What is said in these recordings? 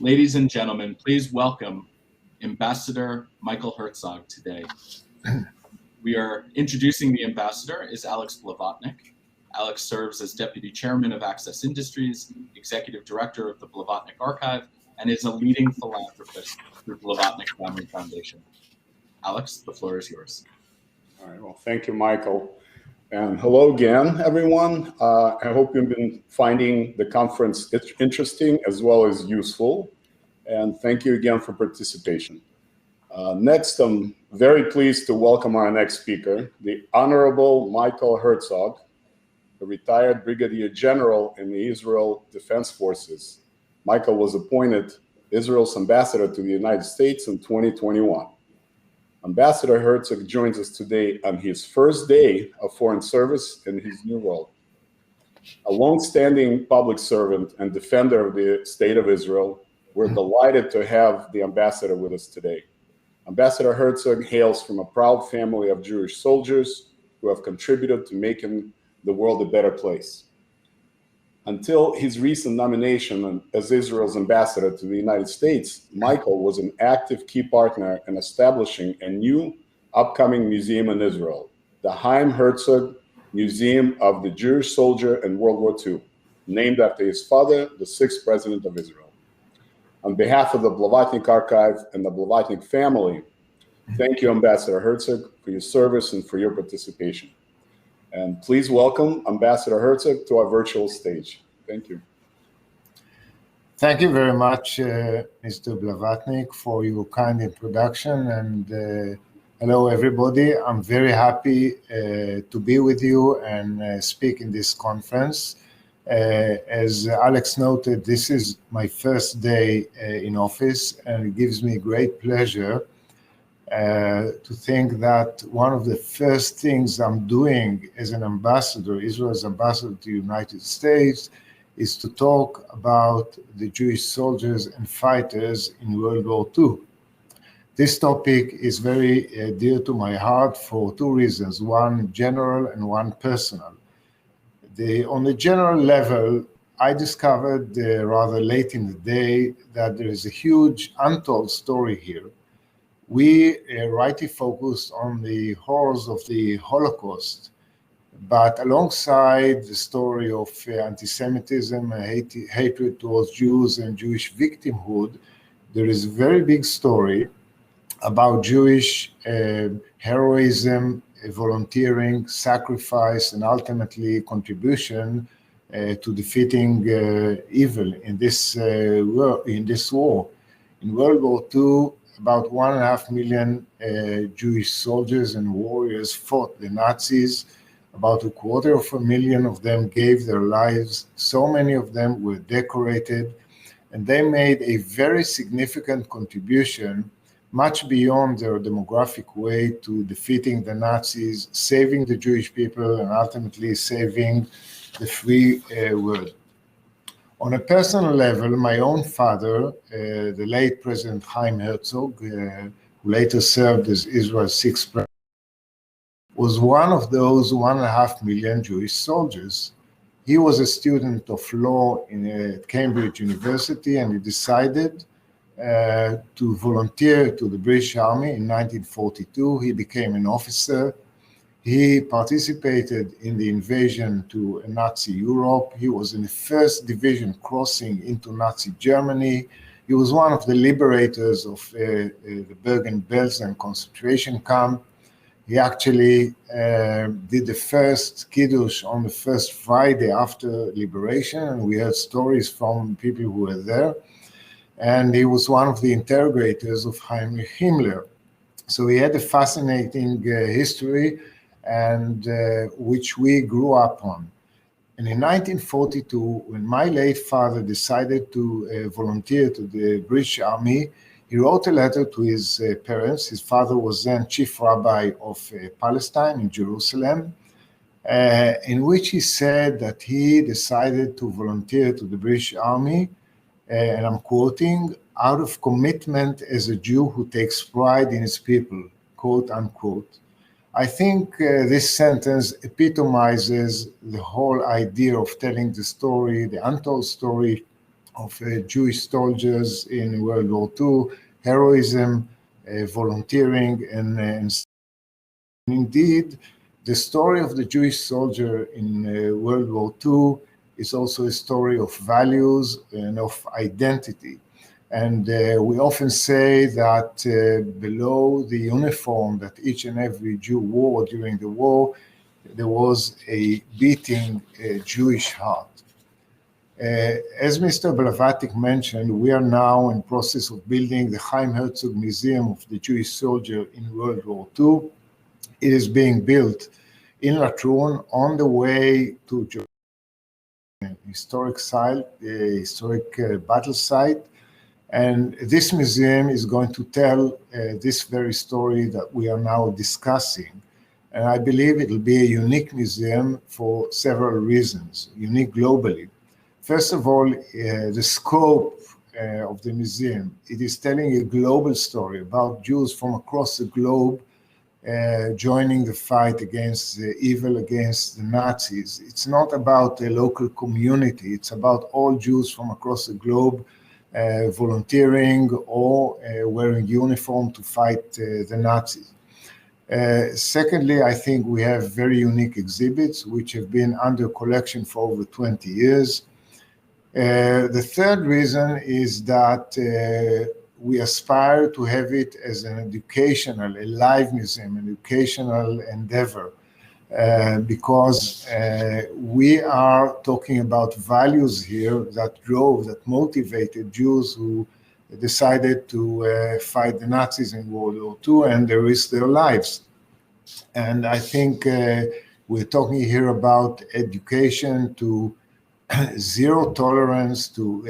Ladies and gentlemen, please welcome Ambassador Michael Herzog today. We are introducing the ambassador is Alex Blavatnik. Alex serves as Deputy Chairman of Access Industries, Executive Director of the Blavatnik Archive, and is a leading philanthropist through Blavatnik Family Foundation. Alex, the floor is yours. All right, well, thank you, Michael. And hello again, everyone. I hope you've been finding the conference interesting as well as useful. And thank you again for participation. Next, I'm very pleased to welcome our next speaker, the Honorable Michael Herzog, a retired Brigadier General in the Israel Defense Forces. Michael was appointed Israel's ambassador to the United States in 2021. Ambassador Herzog joins us today on his first day of foreign service in his new role. A long-standing public servant and defender of the State of Israel, we're delighted to have the ambassador with us today. Ambassador Herzog hails from a proud family of Jewish soldiers who have contributed to making the world a better place. Until his recent nomination as Israel's ambassador to the United States, Michael was an active key partner in establishing a new upcoming museum in Israel, the Chaim Herzog Museum of the Jewish Soldier in World War II, named after his father, the 6th President of Israel. On behalf of the Blavatnik Archive and the Blavatnik family, thank you, Ambassador Herzog, for your service and for your participation. And please welcome Ambassador Herzog to our virtual stage. Thank you. Thank you very much, Mr. Blavatnik, for your kind introduction. And hello, everybody. I'm very happy to be with you and speak in this conference. As Alex noted, this is my first day in office, and it gives me great pleasure to think that one of the first things I'm doing as an ambassador, Israel's ambassador to the United States, is to talk about the Jewish soldiers and fighters in World War II. This topic is very dear to my heart for two reasons, one general and one personal. On the general level, I discovered rather late in the day that there is a huge untold story here. We rightly focused on the horrors of the Holocaust, but alongside the story of anti-Semitism, hatred towards Jews and Jewish victimhood, there is a very big story about Jewish heroism, volunteering, sacrifice, and ultimately contribution to defeating evil in this war. In World War II, about 1.5 million Jewish soldiers and warriors fought the Nazis. About 250,000 of them gave their lives. So many of them were decorated, and they made a very significant contribution much beyond their demographic way to defeating the Nazis, saving the Jewish people, and ultimately saving the free world. On a personal level, my own father, the late President Chaim Herzog, who later served as Israel's 6th president, was one of those 1.5 million Jewish soldiers. He was a student of law at Cambridge University, and he decided to volunteer to the British Army in 1942. He became an officer. He participated in the invasion to Nazi Europe. He was in the 1st Division crossing into Nazi Germany. He was one of the liberators of the Bergen-Belsen concentration camp. He actually did the first Kiddush on the first Friday after liberation, and we heard stories from people who were there. And he was one of the interrogators of Heinrich Himmler. So he had a fascinating history, and which we grew up on. And in 1942, when my late father decided to volunteer to the British Army, he wrote a letter to his parents. His father was then chief rabbi of Palestine in Jerusalem, in which he said that he decided to volunteer to the British Army, and I'm quoting, out of commitment as a Jew who takes pride in his people, quote unquote. I think this sentence epitomizes the whole idea of telling the story, the untold story of Jewish soldiers in World War II, heroism, volunteering, and indeed, the story of the Jewish soldier in World War II is also a story of values and of identity. And we often say that below the uniform that each and every Jew wore during the war, there was a beating Jewish heart. As Mr. Blavatnik mentioned, we are now in process of building the Chaim Herzog Museum of the Jewish Soldier in World War II. It is being built in Latrun on the way to Jerusalem, historic site, historic battle site. And this museum is going to tell this very story that we are now discussing. And I believe it will be a unique museum for several reasons, unique globally. First of all, the scope of the museum. It is telling a global story about Jews from across the globe joining the fight against evil, against the Nazis. It's not about a local community. It's about all Jews from across the globe volunteering or wearing uniform to fight the Nazis. Secondly, I think we have very unique exhibits which have been under collection for over 20 years. The third reason is that we aspire to have it as an educational, a live museum, an educational endeavor, because we are talking about values here that drove, that motivated Jews who decided to fight the Nazis in World War II and they risked their lives. And I think we're talking here about education to zero tolerance to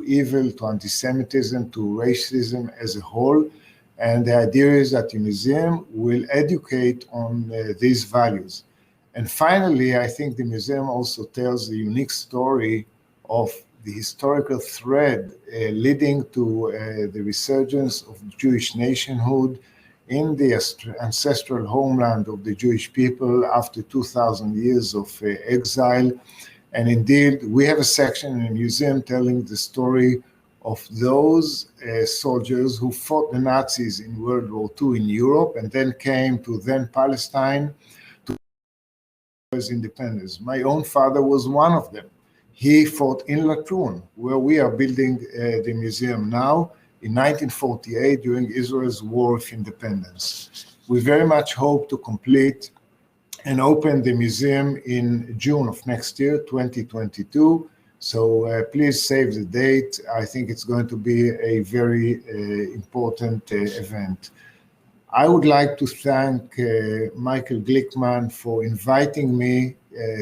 evil, to anti-Semitism, to racism as a whole. And the idea is that the museum will educate on these values. And finally, I think the museum also tells the unique story of the historical thread leading to the resurgence of Jewish nationhood in the ancestral homeland of the Jewish people after 2,000 years of exile. And indeed, we have a section in the museum telling the story of those soldiers who fought the Nazis in World War II in Europe and then came to then Palestine to independence. My own father was one of them. He fought in Latrun, where we are building the museum now, in 1948 during Israel's War of Independence. We very much hope to complete and open the museum in June of next year, 2022. So please save the date. I think it's going to be a very important event. I would like to thank Michael Glickman for inviting me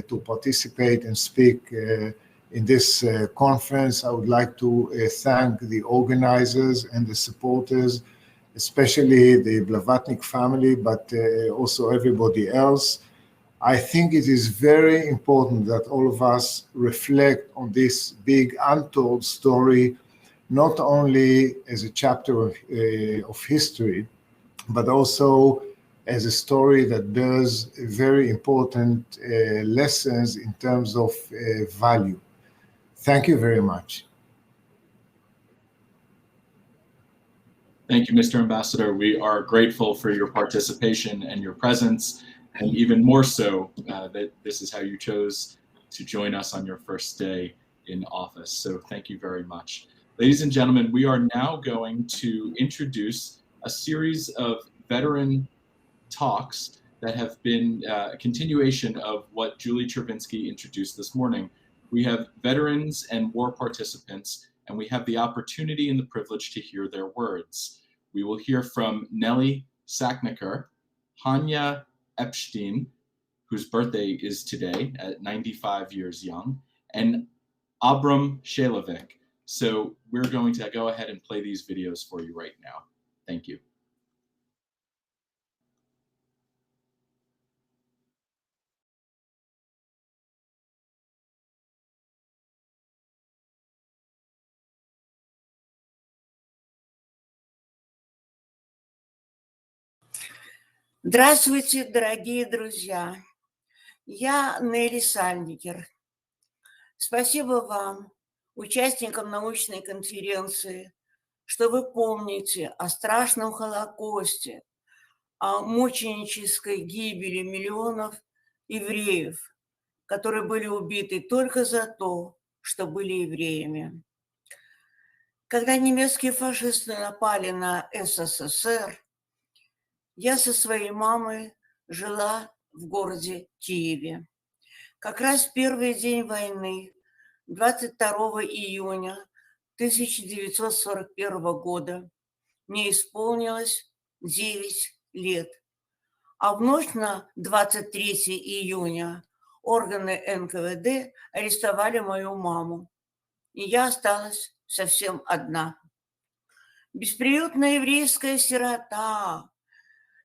to participate and speak in this conference. I would like to thank the organizers and the supporters, especially the Blavatnik family, but also everybody else. I think it is very important that all of us reflect on this big untold story, not only as a chapter of history, but also as a story that bears very important lessons in terms of value. Thank you very much. Thank you, Mr. Ambassador. We are grateful for your participation and your presence, and even more so that this is how you chose to join us on your first day in office. So thank you very much. Ladies and gentlemen, we are now going to introduce a series of veteran talks that have been a continuation of what Julie Chervinsky introduced this morning. We have veterans and war participants, and we have the opportunity and the privilege to hear their words. We will hear from Nelly Sacknicker, Hanya Epstein, whose birthday is today at 95 years young, and Abram Shailovic. So we're going to go ahead and play these videos for you right now. Thank you. Здравствуйте, дорогие друзья! Я Нелли Сальникер. Спасибо вам, участникам научной конференции, что вы помните о страшном Холокосте, о мученической гибели миллионов евреев, которые были убиты только за то, что были евреями. Когда немецкие фашисты напали на СССР, я со своей мамой жила в городе Киеве. Как раз в первый день войны, 22 июня 1941 года, мне исполнилось 9 лет. А в ночь на 23 июня органы НКВД арестовали мою маму, и я осталась совсем одна. Бесприютная еврейская сирота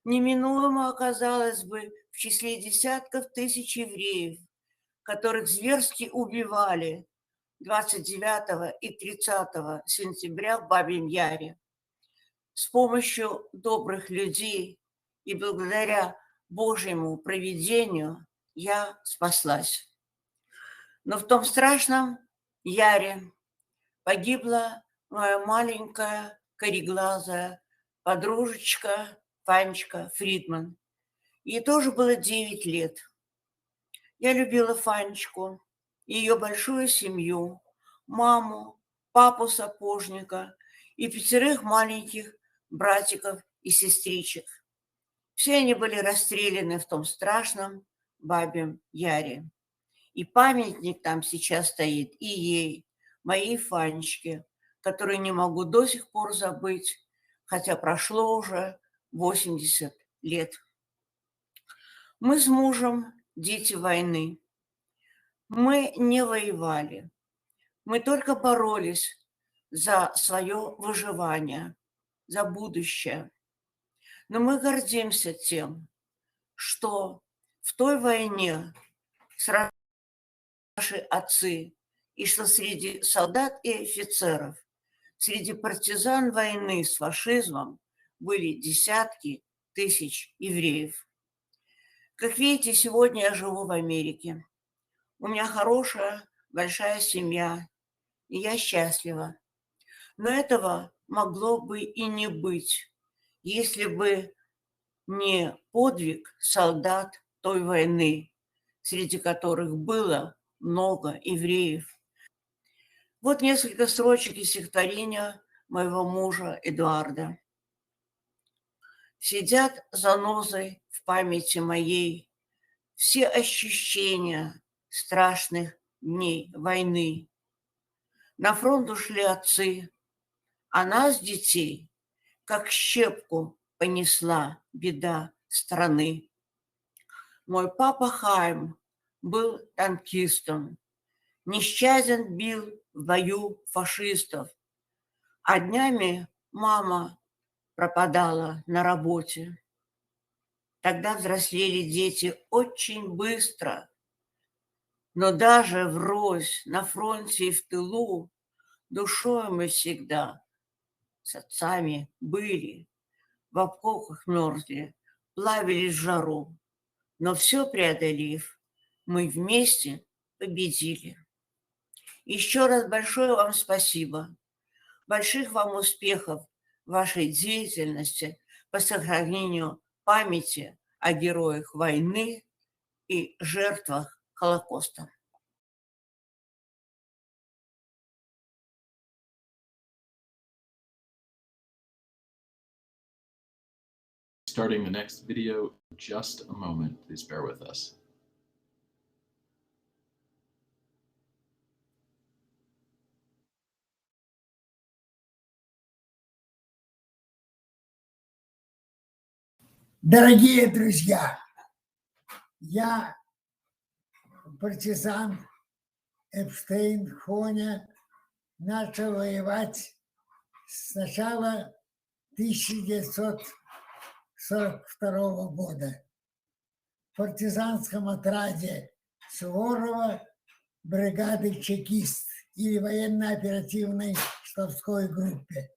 неминуемо оказалась бы в числе десятков тысяч евреев, которых зверски убивали 29 и 30 сентября в Бабьем Яре. С помощью добрых людей и благодаря Божьему провидению я спаслась. Но в том страшном Яре погибла моя маленькая кореглазая подружечка Фанечка Фридман. Ей тоже было 9 лет. Я любила Фанечку, ее большую семью, маму, папу сапожника и 5 маленьких братиков и сестричек. Все они были расстреляны в том страшном Бабьем Яре. И памятник там сейчас стоит и ей, моей Фанечке, которую не могу до сих пор забыть, хотя прошло уже 80 лет. Мы с мужем дети войны. Мы не воевали. Мы только боролись за свое выживание, за будущее. Но мы гордимся тем, что в той войне сражались наши отцы, и что среди солдат и офицеров, среди партизан войны с фашизмом были десятки тысяч евреев. Как видите, сегодня я живу в Америке. У меня хорошая, большая семья, и я счастлива. Но этого могло бы и не быть, если бы не подвиг солдат той войны, среди которых было много евреев. Вот несколько строчек из стихотворения моего мужа Эдуарда. Сидят занозой в памяти моей все ощущения страшных дней войны. На фронт ушли отцы, а нас, детей, как щепку понесла беда страны. Мой папа Хайм был танкистом, нещаден бил в бою фашистов, а днями мама пропадала на работе. Тогда взрослели дети очень быстро, но даже врозь на фронте и в тылу душой мы всегда с отцами были, в окопах мерзли, плавились в жару, но все преодолев, мы вместе победили. Еще раз большое вам спасибо. Больших вам успехов в вашей деятельности по сохранению памяти о героях войны и жертвах Холокоста. Starting the next video in just a moment. Please bear with us. Дорогие друзья, я партизан Эпштейн в Хоне, начал воевать с начала 1942 года в партизанском отряде Суворова бригады «Чекист» или военно-оперативной штабской группе.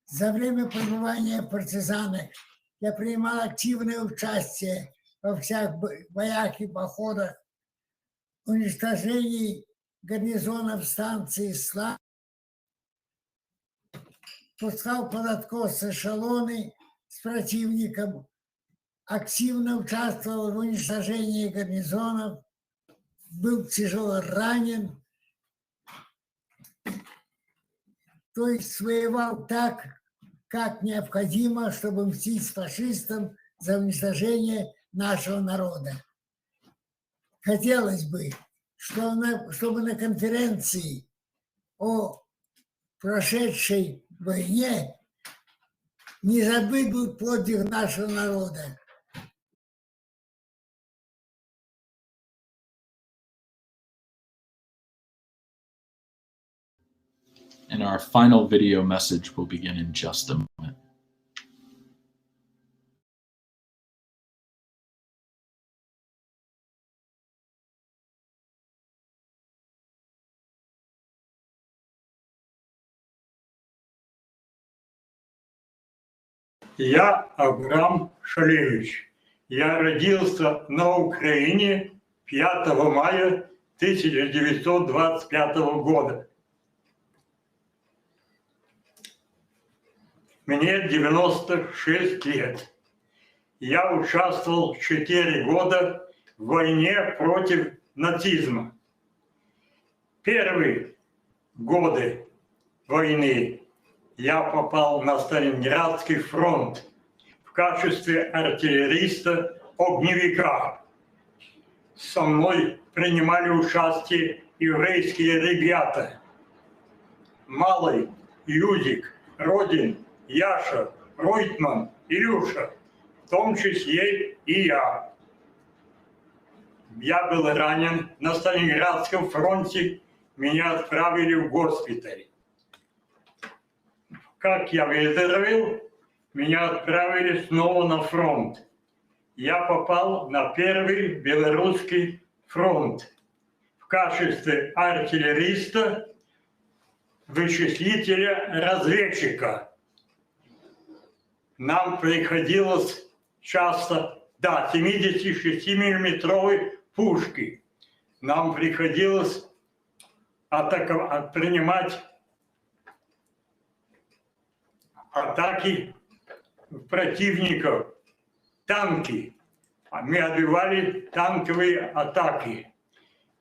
За время пребывания в партизанах я принимал активное участие во всех боях и походах, уничтожении гарнизонов станции Слав, пускал под откос эшелоны с противником, активно участвовал в уничтожении гарнизонов, был тяжело ранен, то есть воевал так, как необходимо, чтобы мстить фашистам за уничтожение нашего народа. Хотелось бы, чтобы на конференции о прошедшей войне не забыт был подвиг нашего народа. And our final video message will begin in just a moment. Я Абрам Шалевич. Я родился на Украине 5 мая 1925 года. Мне 96 лет. Я участвовал 4 года в войне против нацизма. Первые годы войны я попал на Сталинградский фронт в качестве артиллериста-огневика. Со мной принимали участие еврейские ребята. Малый, Юдик, Родин, Яша, Ройтман, Илюша, в том числе и я. Я был ранен на Сталинградском фронте, меня отправили в госпиталь. Как я выздоровел, меня отправили снова на фронт. Я попал на Первый Белорусский фронт в качестве артиллериста, вычислителя, разведчика. Нам приходилось часто, 76-миллиметровой пушки. Нам приходилось принимать атаки противников, танки. Мы отбивали танковые атаки.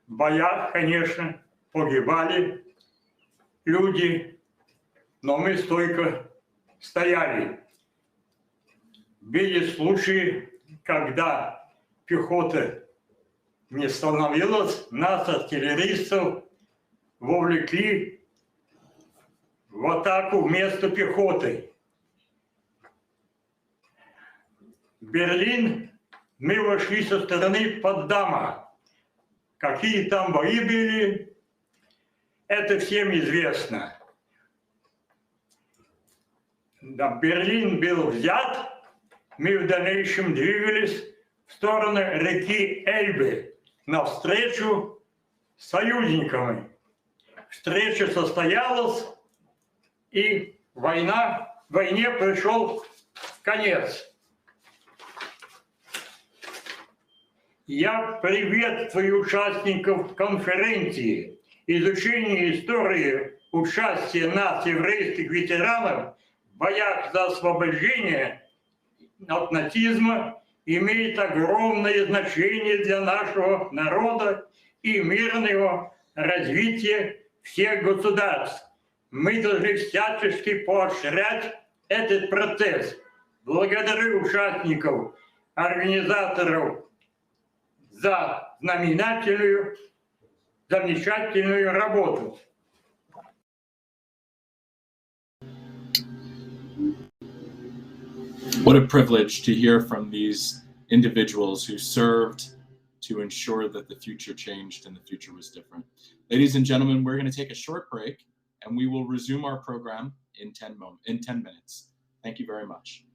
В боях, конечно, погибали люди, но мы стойко стояли. Были случаи, когда пехота не становилась, нас, артиллеристов, вовлекли в атаку вместо пехоты. В Берлин мы вошли со стороны Потсдама. Какие там бои были, это всем известно. Да, Берлин был взят, мы в дальнейшем двигались в сторону реки Эльбы навстречу союзникам. Встреча состоялась, и войне пришел конец. Я приветствую участников конференции изучения истории участия нас, еврейских ветеранов, в боях за освобождение от нацизма, имеет огромное значение для нашего народа и мирного развития всех государств. Мы должны всячески поощрять этот процесс. Благодарю участников, организаторов за знаменательную, замечательную работу. What a privilege to hear from these individuals who served to ensure that the future changed and the future was different. Ladies and gentlemen, we're going to take a short break and we will resume our program in 10 minutes. Thank you very much.